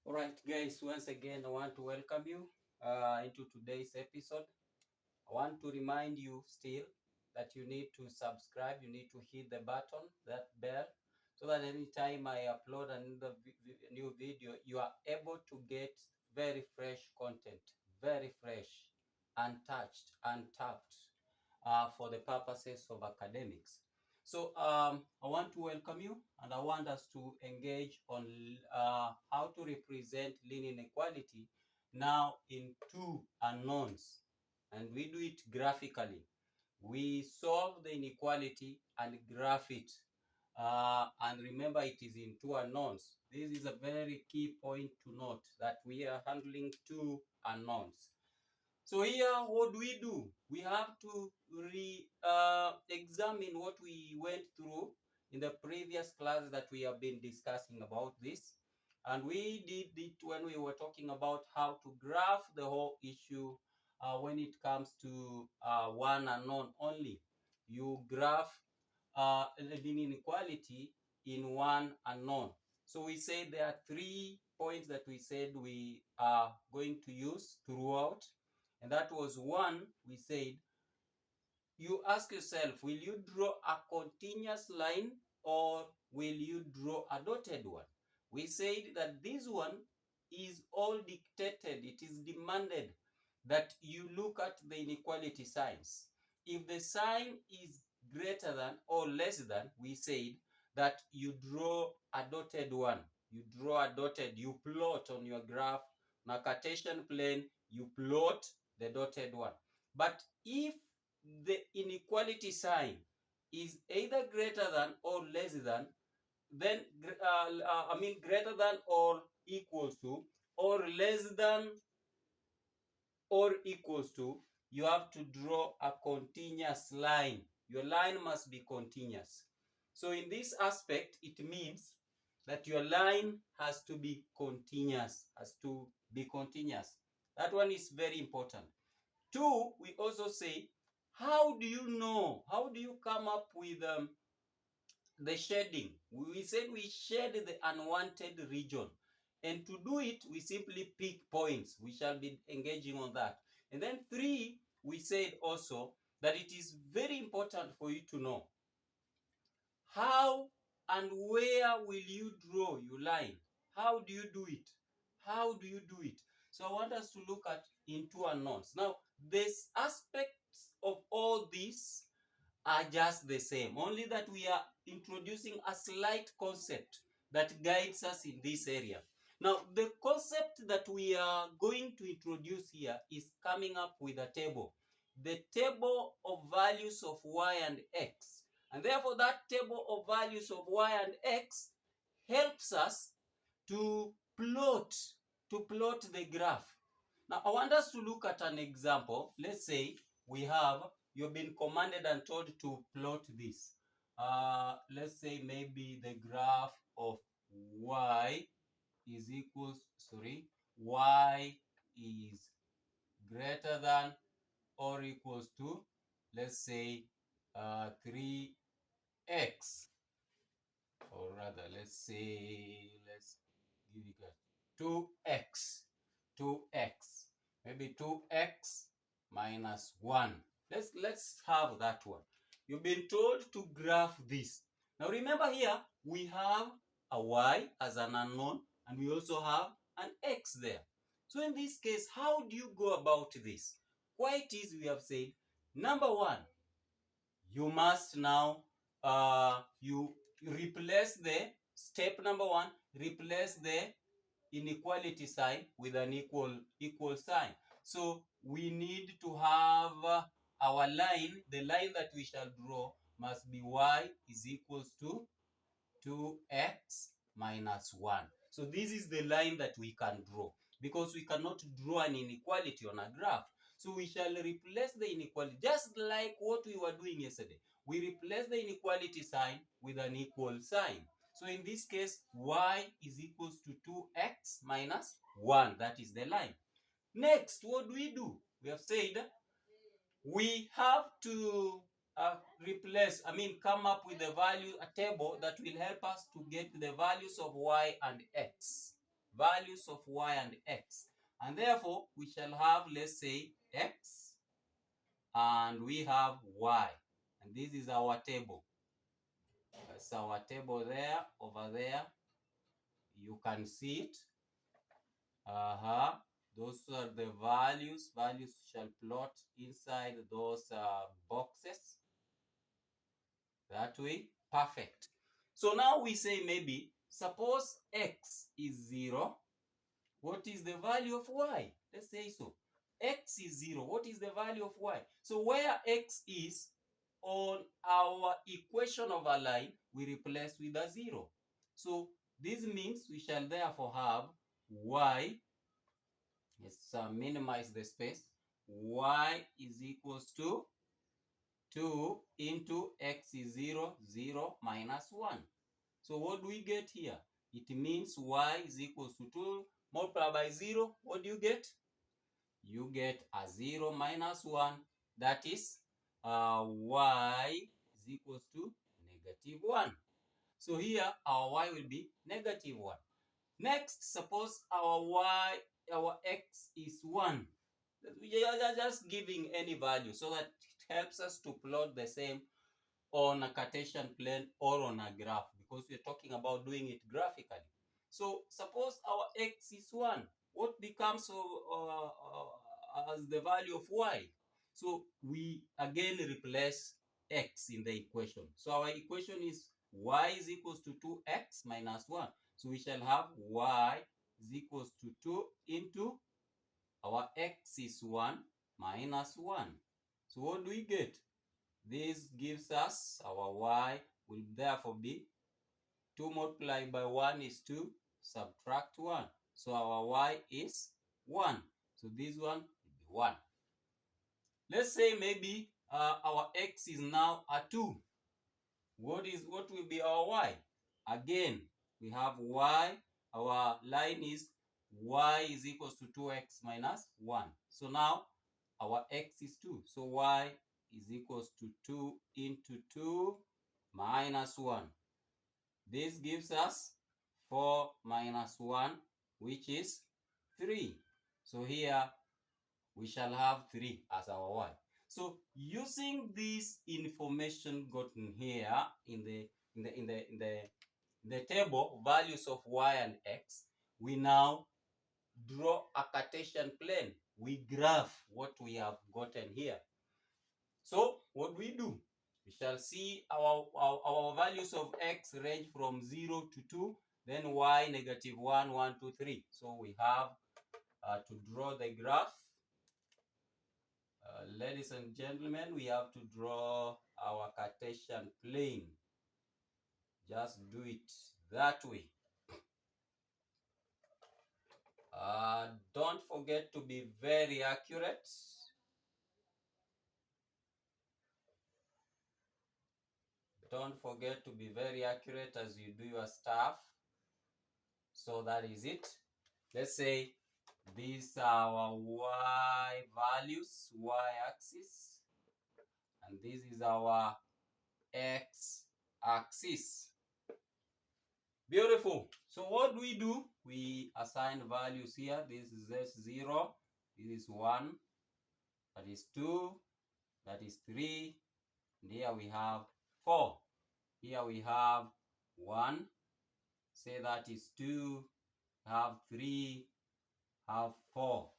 All right, guys, once again, I want to welcome you into today's episode. I want to remind you still that you need to subscribe, you need to hit the button, that bell, so that anytime I upload another new video, you are able to get very fresh content, very fresh, untouched, untapped, for the purposes of academics. So I want to welcome you, and I want us to engage on how to represent linear inequality now in two unknowns, and we do it graphically. We solve the inequality and graph it. And remember, it is in two unknowns. This is a very key point to note, that we are handling two unknowns. So here, what do? We have to examine what we went through in the previous class that we have been discussing about this. And we did it when we were talking about how to graph the whole issue when it comes to one unknown only. You graph an inequality in one unknown. So we said there are 3 points that we said we are going to use throughout. And that was one, we said, you ask yourself, will you draw a continuous line or will you draw a dotted one? We said that this one is all dictated, it is demanded that you look at the inequality signs. If the sign is greater than or less than, we said that you draw a dotted one. You draw a dotted, you plot on your graph, on a Cartesian plane, you plot the dotted one. But if the inequality sign is either greater than or less than, then greater than or equals to, or less than or equals to, you have to draw a continuous line. Your line must be continuous. So in this aspect, it means that your line has to be continuous, That one is very important. Two, we also say, how do you come up with the shading? We said we shade the unwanted region. And to do it, we simply pick points. We shall be engaging on that. And then three, we said also that it is very important for you to know how and where will you draw your line. How do you do it? So I want us to look at in two unknowns. Now, these aspects of all these are just the same, only that we are introducing a slight concept that guides us in this area. Now, the concept that we are going to introduce here is coming up with a table. The table of values of y and x. And therefore, that table of values of y and x helps us to plot the graph. Now, I want us to look at an example. Let's say you've been commanded and told to plot this. Let's say maybe the graph of y is greater than or equals to, let's say, 3x. Or rather, let's give it a 2x. Maybe 2x minus 1. Let's have that one. You've been told to graph this. Now remember, here we have a y as an unknown, and we also have an x there. So in this case, how do you go about this? Quite easy. We have said, number one, you must now you replace the step number one, replace the inequality sign with an equal sign. So we need to have our line, the line that we shall draw must be y is equals to 2x minus 1. So this is the line that we can draw, because we cannot draw an inequality on a graph. So we shall replace the inequality, just like what we were doing yesterday. We replace the inequality sign with an equal sign. So in this case, y is equals to 2x minus 1. That is the line. Next, what do? We have said we have to come up with a table that will help us to get the values of y and x. values of y and x. And therefore, we shall have, let's say, x, and we have y. And this is our table. That's our table there, over there. You can see it. Those are the values. Values shall plot inside those boxes. That way, perfect. So now we say maybe, suppose x is 0. What is the value of y? Let's say so. X is 0. What is the value of y? So where x is on our equation of a line, we replace with a 0. So this means we shall therefore have y, let's minimize the space, y is equals to 2 into x is 0, 0 minus 1. So what do we get here? It means y is equals to 2 multiplied by 0. What do you get? You get a 0 minus 1. That is y is equals to negative 1. So here our y will be negative 1. Next, suppose our x is 1. We are just giving any value so that it helps us to plot the same on a Cartesian plane or on a graph, because we're talking about doing it graphically. So suppose our x is 1. What becomes as the value of y? So we again replace x in the equation. So our equation is y is equals to 2x minus 1. So we shall have y is equals to 2 into our x is 1 minus 1. So what do we get? This gives us our y will therefore be 2 multiplied by 1 is 2, subtract 1. So our y is 1. So this one will be 1. Let's say maybe our x is now a 2. What will be our y? Again, we have y. Our line is y is equals to 2x minus 1. So now our x is 2. So y is equals to 2 into 2 minus 1. This gives us 4 minus 1, which is 3. So here we shall have 3 as our y. So using this information gotten here in the table, values of y and x, we now draw a Cartesian plane. We graph what we have gotten here. So what do? We shall see our values of x range from 0 to 2, then y negative 1, 1, 2, 3. So we have to draw the graph. Ladies and gentlemen, we have to draw our Cartesian plane. Just do it that way. Don't forget to be very accurate. Don't forget to be very accurate as you do your stuff. So that is it. Let's say these are our y values, y-axis, and this is our x-axis. Beautiful. So what do? We assign values here. This is 0, this is 1, that is 2, that is 3, and here we have 4. Here we have 1, say that is 2, have 3, have 4.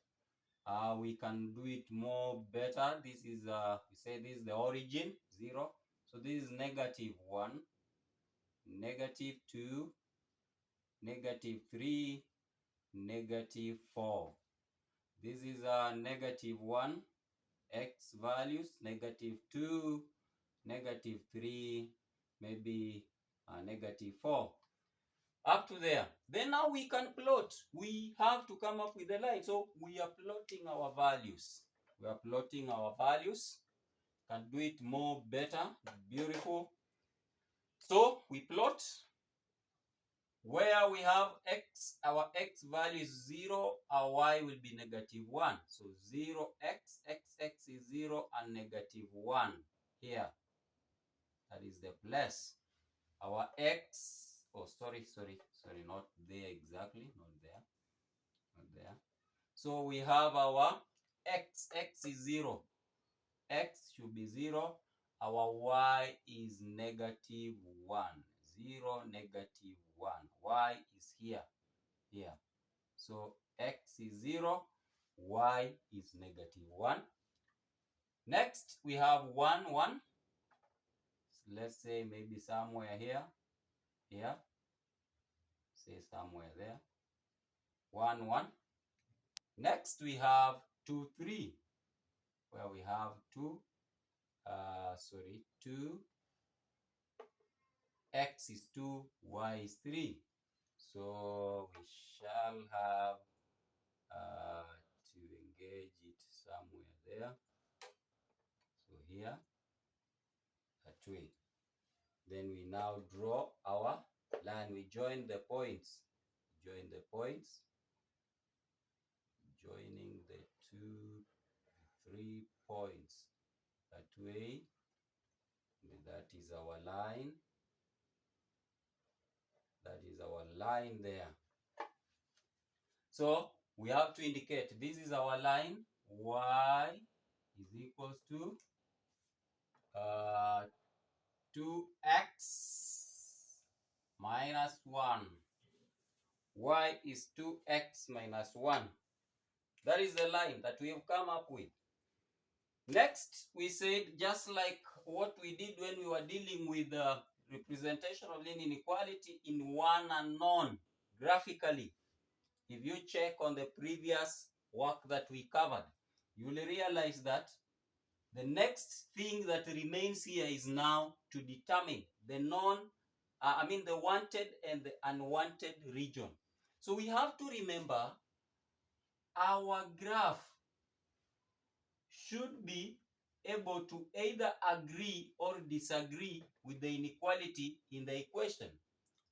We can do it more better. This is we say this is the origin, 0. So this is negative 1, negative 2, negative 3, negative 4. This is negative 1, x values, negative 2, negative 3, maybe negative 4. Up to there. Then now we can plot. We have to come up with a line. So we are plotting our values. We are plotting our values. Can do it more better. Beautiful. So we plot where we have x, our x value is 0, our y will be negative 1. So 0x, x is 0 and negative 1 here. That is the place. Our x, oh sorry, not there exactly, not there. there. So we have our x is 0. X should be 0. Our y is negative 1. 0, negative 1. Y is here. So x is 0, y is negative 1. Next, we have 1, 1. So let's say maybe somewhere here. Say somewhere there. 1, 1. Next, we have 2, 3, where we have 2. 2. X is 2, y is 3. So we shall have to engage it somewhere there. So here, that way. Then we now draw our line. We join the points. Joining the 3 points. That way, that is our line. That is our line there. So we have to indicate this is our line. Y is equals to 2x minus 1. Y is 2x minus 1. That is the line that we have come up with. Next, we said, just like what we did when we were dealing with the representation of linear inequality in one unknown graphically. If you check on the previous work that we covered, you will realize that the next thing that remains here is now to determine the the wanted and the unwanted region. So we have to remember our graph should be able to either agree or disagree with the inequality in the equation.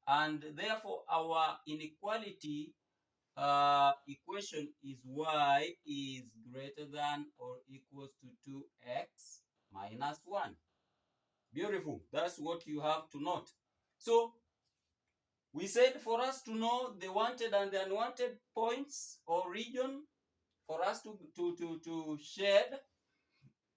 And therefore, our inequality equation is y is greater than or equals to 2x minus 1. Beautiful. That's what you have to note. So we said for us to know the wanted and the unwanted points or region, for us to shed,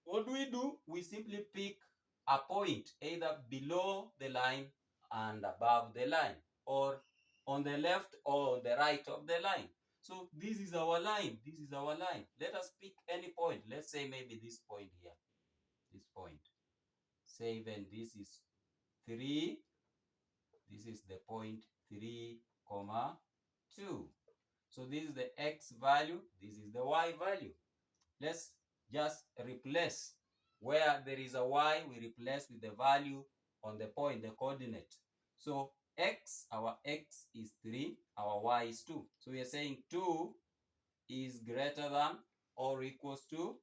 what do? We simply pick a point either below the line and above the line, or on the left or on the right of the line. So this is our line. This is our line. Let us pick any point. Let's say maybe this point here. This point. Say then this is 3. This is the point 3, 2. So this is the x value. This is the y value. Let's just replace. Where there is a y, we replace with the value on the point, the coordinate. So x, our x is 3, our y is 2. So we are saying 2 is greater than or equals to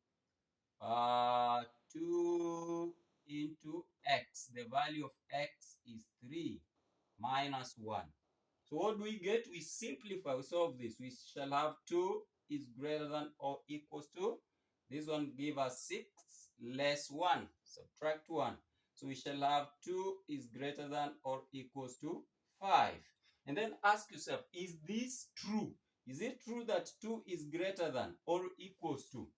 2 into x. The value of x is 3 minus 1. So what do we get? We simplify, we solve this. We shall have 2 is greater than or equals to, this one give us 6 less 1, subtract 1. So we shall have 2 is greater than or equals to 5. And then ask yourself, is this true? Is it true that 2 is greater than or equals to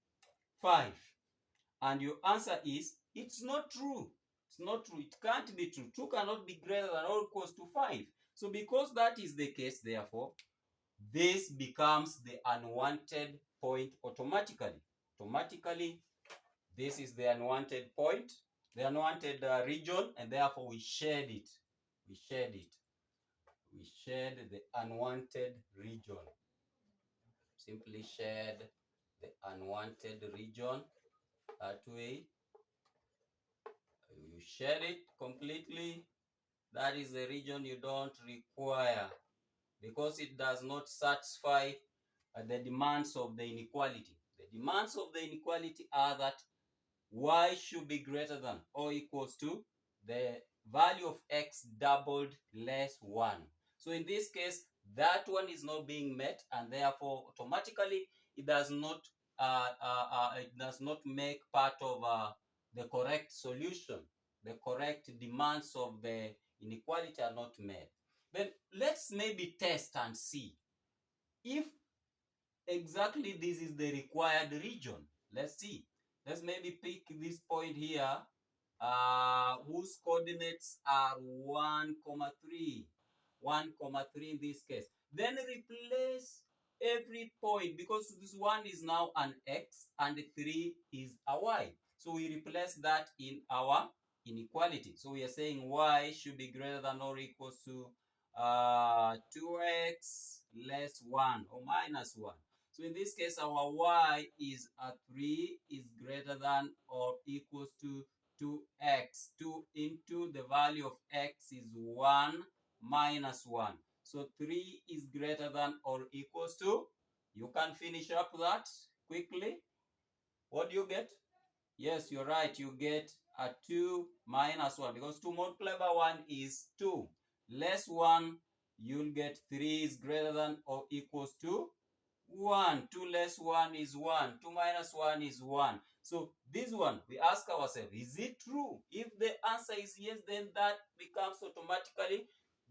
5? And your answer is, it's not true. It's not true. It can't be true. 2 cannot be greater than or equals to 5. So because that is the case, therefore, this becomes the unwanted point automatically. This is the unwanted point, the unwanted region, and therefore we shed it. We shed the unwanted region. Simply shed the unwanted region. That way, you shed it completely. That is the region you don't require, because it does not satisfy the demands of the inequality. The demands of the inequality are that y should be greater than or equals to the value of x doubled less 1. So in this case, that one is not being met, and therefore automatically it does not make part of the correct solution. The correct demands of the inequality are not met. Then let's maybe test and see if exactly this is the required region. Let's see. Let's maybe pick this point here, whose coordinates are 1, 3. 1, 3 in this case. Then replace every point, because this 1 is now an x and 3 is a y. So we replace that in our inequality. So we are saying y should be greater than or equals to 2x less 1 or minus 1. So in this case, our y is 3 is greater than or equals to 2x. 2 into the value of x is 1 minus 1. So 3 is greater than or equals to, you can finish up that quickly. What do you get? Yes, you're right. You get a 2 minus 1, because 2 multiplied by 1 is 2. Less 1, you'll get 3 is greater than or equals to 1. 2 less 1 is 1. 2 minus 1 is 1. So this one, we ask ourselves, is it true? If the answer is yes, then that becomes automatically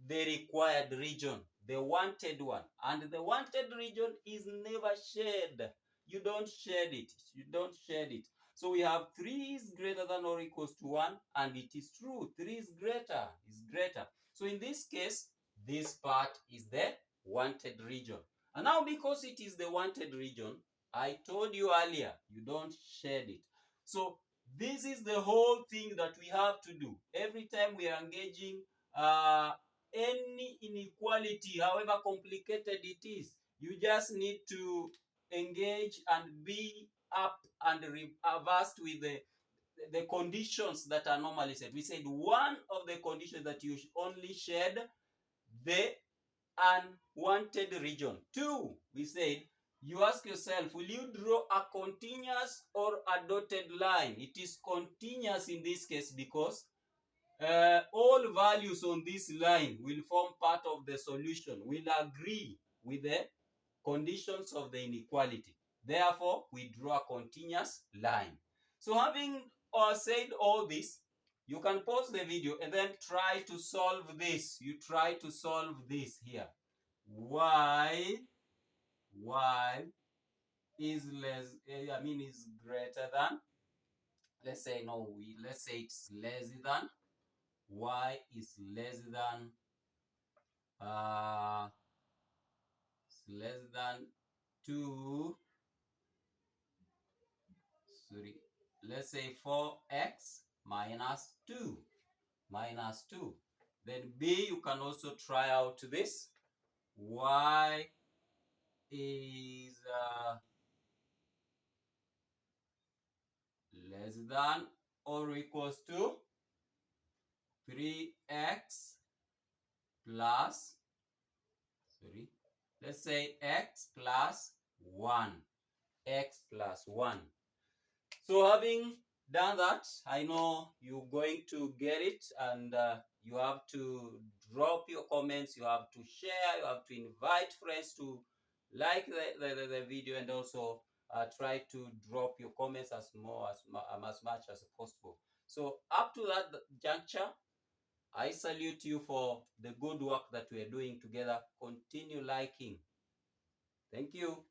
the required region, the wanted one. And the wanted region is never shared. You don't shade it. You don't shade it. So we have 3 is greater than or equals to 1, and it is true. 3 is greater. So in this case, this part is the wanted region. And now, because it is the wanted region, I told you earlier, you don't shade it. So this is the whole thing that we have to do. Every time we are engaging any inequality, however complicated it is, you just need to engage and be up and reversed with the conditions that are normally set. We said one of the conditions that you only shed the unwanted region. 2, we said, you ask yourself, will you draw a continuous or a dotted line? It is continuous in this case, because all values on this line will form part of the solution, will agree with the conditions of the inequality. Therefore, we draw a continuous line. So having said all this, you can pause the video and then try to solve this. You try to solve this here. Y is is greater than, let's say it's less than, y is uh less than 2, sorry, let's say 4x minus 2. Then B, you can also try out this. Y is less than or equals to 3x plus, sorry, let's say x plus 1. X plus 1. So having done that, I know you're going to get it, and you have to drop your comments, you have to share, you have to invite friends to like the video, and also try to drop your comments as much as possible. So up to that juncture, I salute you for the good work that we are doing together. Continue liking. Thank you.